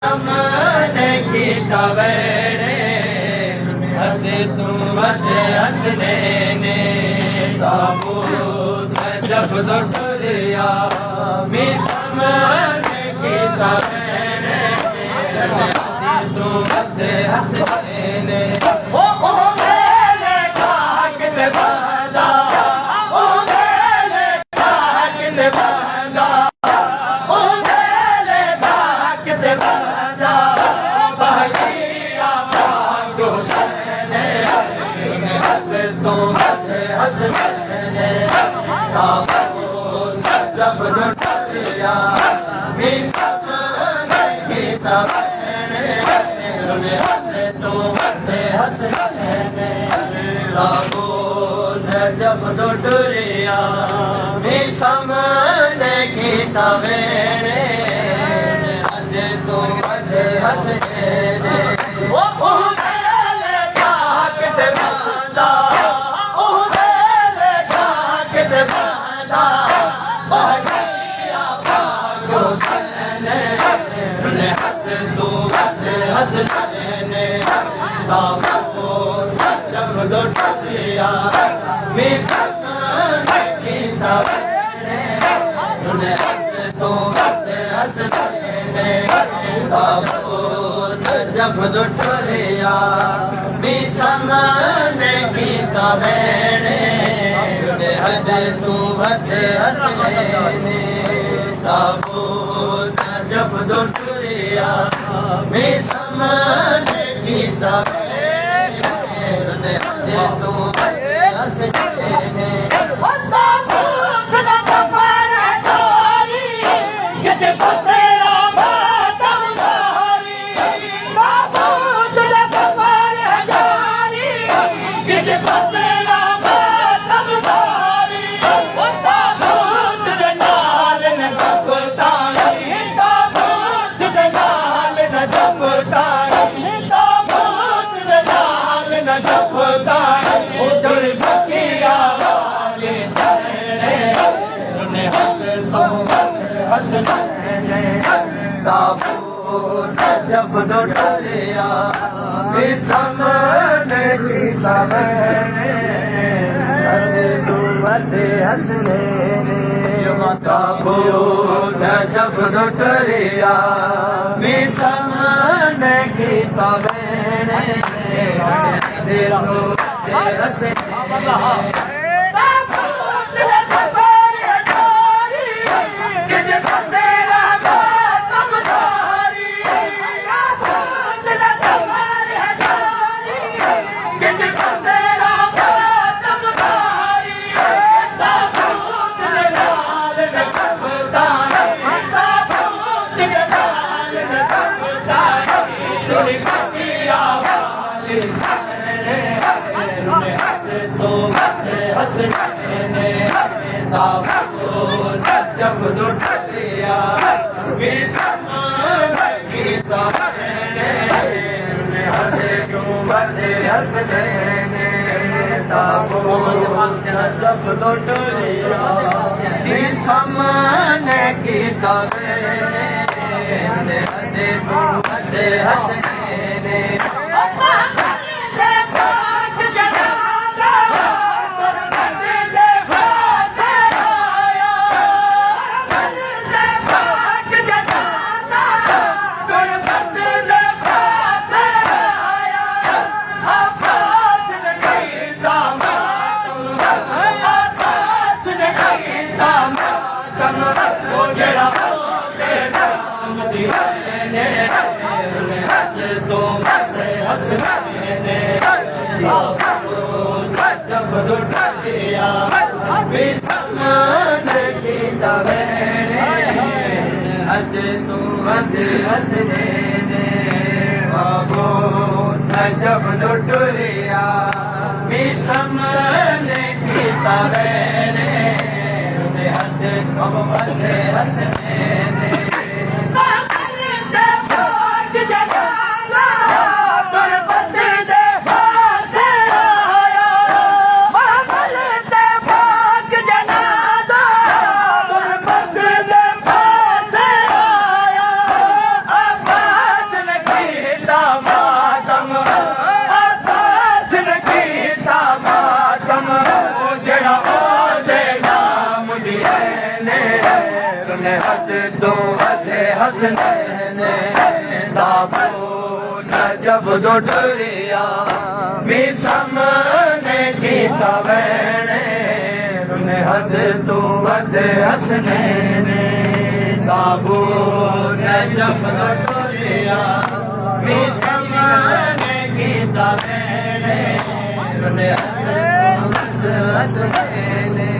हमने की तवेरे हद तू वद हसने ने ताबूत जब दुरिया मिसमने की तवेरे हद तू वद हसने ने ओ मेले काकिन बंदा ओ मेले काकिन बंदा ओ मेले काकिन बंदा जब दुरिया मिसमने की तवेरे तू वद हसने ने ताबूत जब दुरिया मिसमने की तवेरे तू वद हसने ने ओ मेले काकिन बंदा ओ मेले काकिन बंदा बगिया पागो सने हद तू वद हसने ने ताबूत जब दुरिया मिसमने की तवेरे तू वद हसने ने ताबूत जब दुरिया मिसमने की तवेरे हद तू वद हसने ने ताबूत जब दुरिया मिसमने की तवेरे हद तू वद हसने ने ताबूत जब दुरिया मिसमने की तवेरे तू वद हसने ने ताबूत जब दुरिया मिसमने की तवेरे तू वद हसने ताबूत जब दुरिया मिसमने की तवेरे हद तू वद हसने ने ताबूत जब दुरिया मिसमने की तवेरे हद तू वद हसने ने जब दुरिया मिसमने की तवेरे हद तू वद हसने ने ताबूत जब दुरिया मिसमने की तवेरे हद तू वद हसने ने हसनैने ताबो नजफ दो टुरिया मी सामने कीता वैने रुने हद तू वद हसनैने ताबो नजफ दो टुरिया मी सामने कीता वैने रुने हद तू वद हसनैने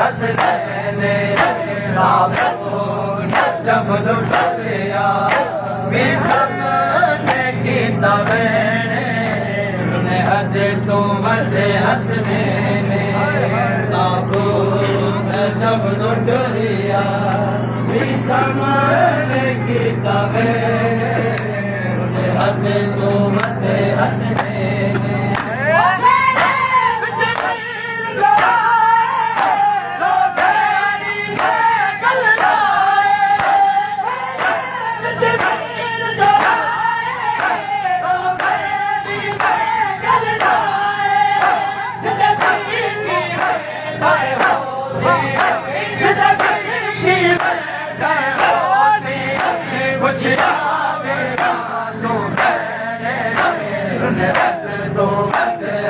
हसनैने ताबो नजफ दो टुरिया मी सामने कीता वैने रुने हद तू वद हसनैने ताबो नजफ दो टुरिया मी सामने कीता वैने रुने हद तू वद हसनैने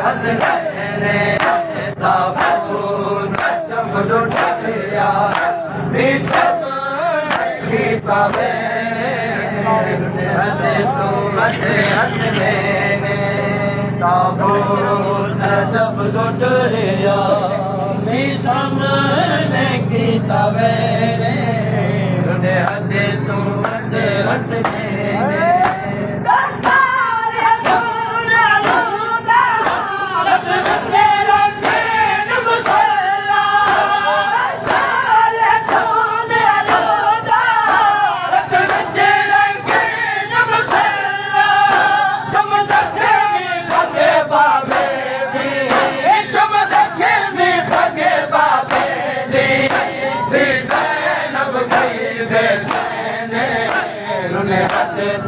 हसनैने ताबो नजफ दो टुरिया मी सामने कीता वैने रुने हद तू वद हसनैने ताबो नजफ दो टुरिया मी सामने कीता वैने रुने हद तू वद हसनैने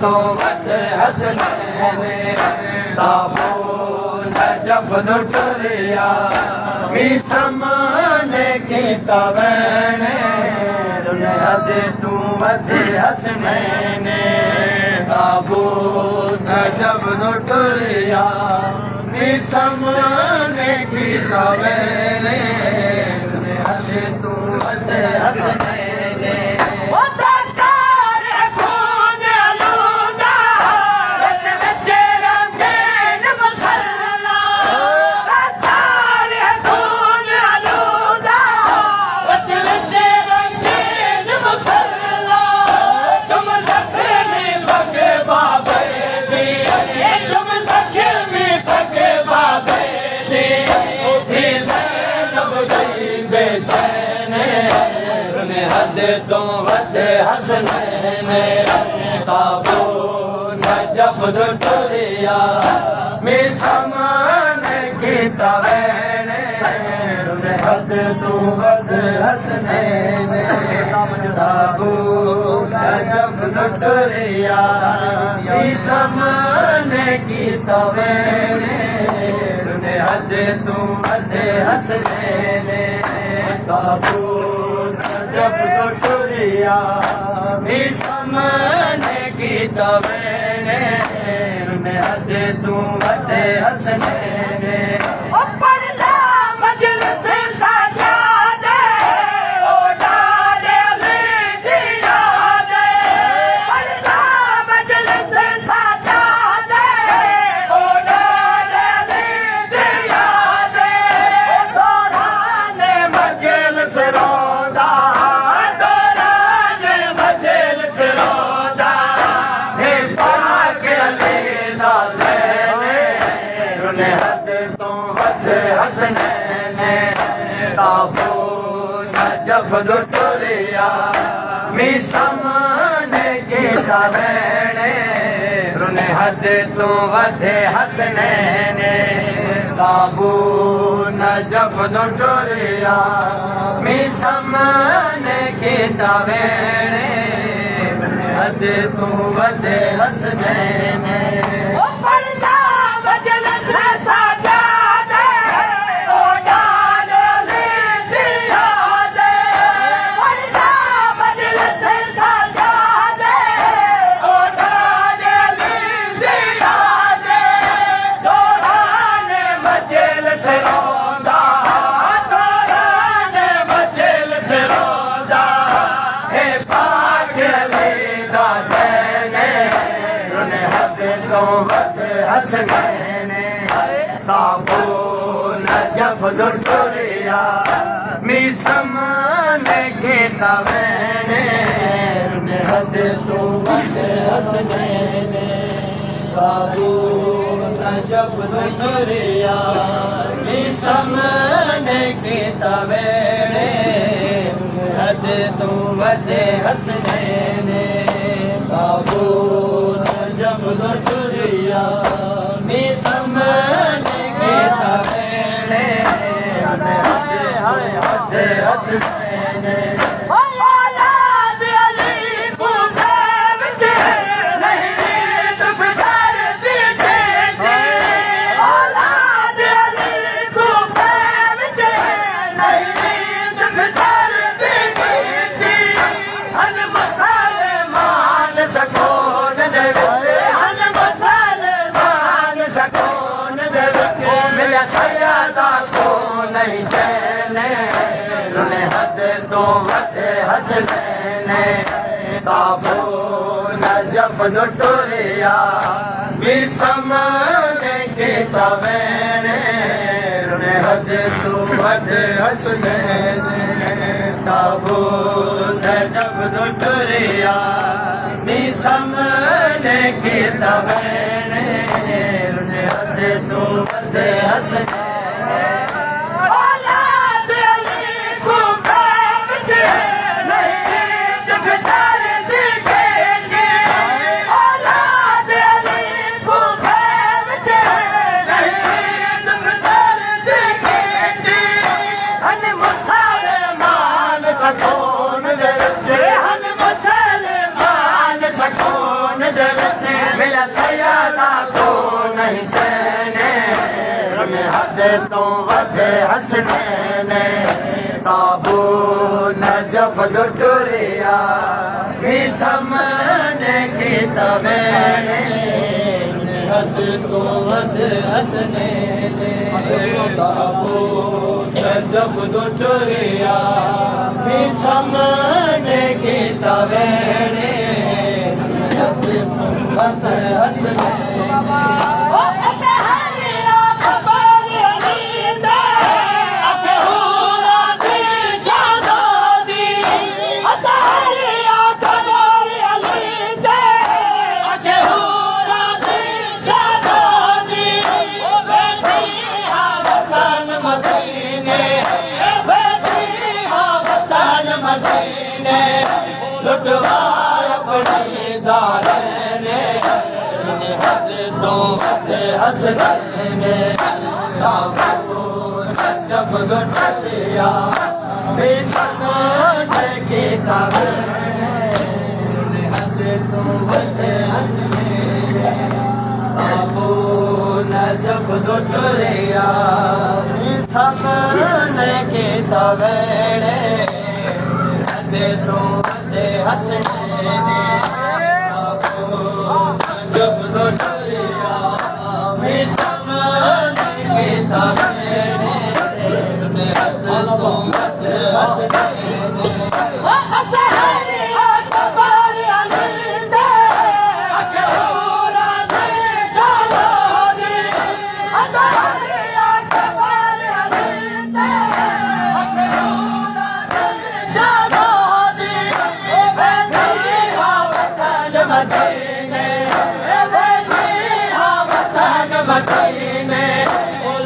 तो वद हसनैने ताबो नजफ दो टुरिया मी सामने कीता वैने रुने हद तू वद हसनैने ताबो नजफ दो टुरिया मी सामने कीता वैने रुने हद तू वद हसनैने तो वद हसनैने ताबो नजफ दो टुरिया मी सामने कीता वैने रुने हद तू वद हसनैने ताबो नजफ दो टुरिया मी सामने कीता वैने रुने हद तू वद हसनैने ताबो नजफ दो टुरिया मी सामने कीता वैने रुने हद तू वद हसनैने हसनैने ताबो नजफ दो टुरिया मी सामने कीता वैणे रुने हद तू वधे हसनैन काबू नजफ दो टुरिया मिसमन कीता वैणे रुने हद तू वधे हसनैन हसनैन काबू नजफ दो टुरिया मिसमन कीता वैणे रुने हद तू वधे हसनैन काबू नजफ दो टुरिया मिसमन कीता वैणे रुने हद तू वधे हसनैन काबू नजफ दो टुरिया मिसमन कीता वैणे रुने हद हसनैन रुने हद तो वधे हसनैन काबू नजफ दो टुरिया मिसमन कीता वैणे रुने हद तो वधे हसनैन काबू नजफ दो टुरिया मिसमन कीता वैणे रुने हद तो वधे हसनैन हद तो वधे हसनैन काबू नजफ दो टुरिया मिसमन कीता वैणे हद तो वधे हसनैन काबू नजफ दो टुरिया मिसमन कीता वैणे हद तो वधे हसनैन हसनैन काबू नजफ दो टुरिया मिसमन कीता वैणे रुने हद तो वधे हसनैन काबू नजफ दो टुरिया मिसमन कीता वैणे हद तो वधे हसनैन काबू नजफ दो टुरिया मिसमन कीता वैणे रुने हद तो वधे हसनैन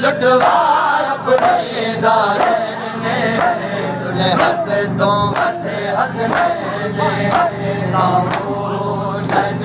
लुटवार अपने दाने तुने हद तो वधे हसनैन काबू मैनू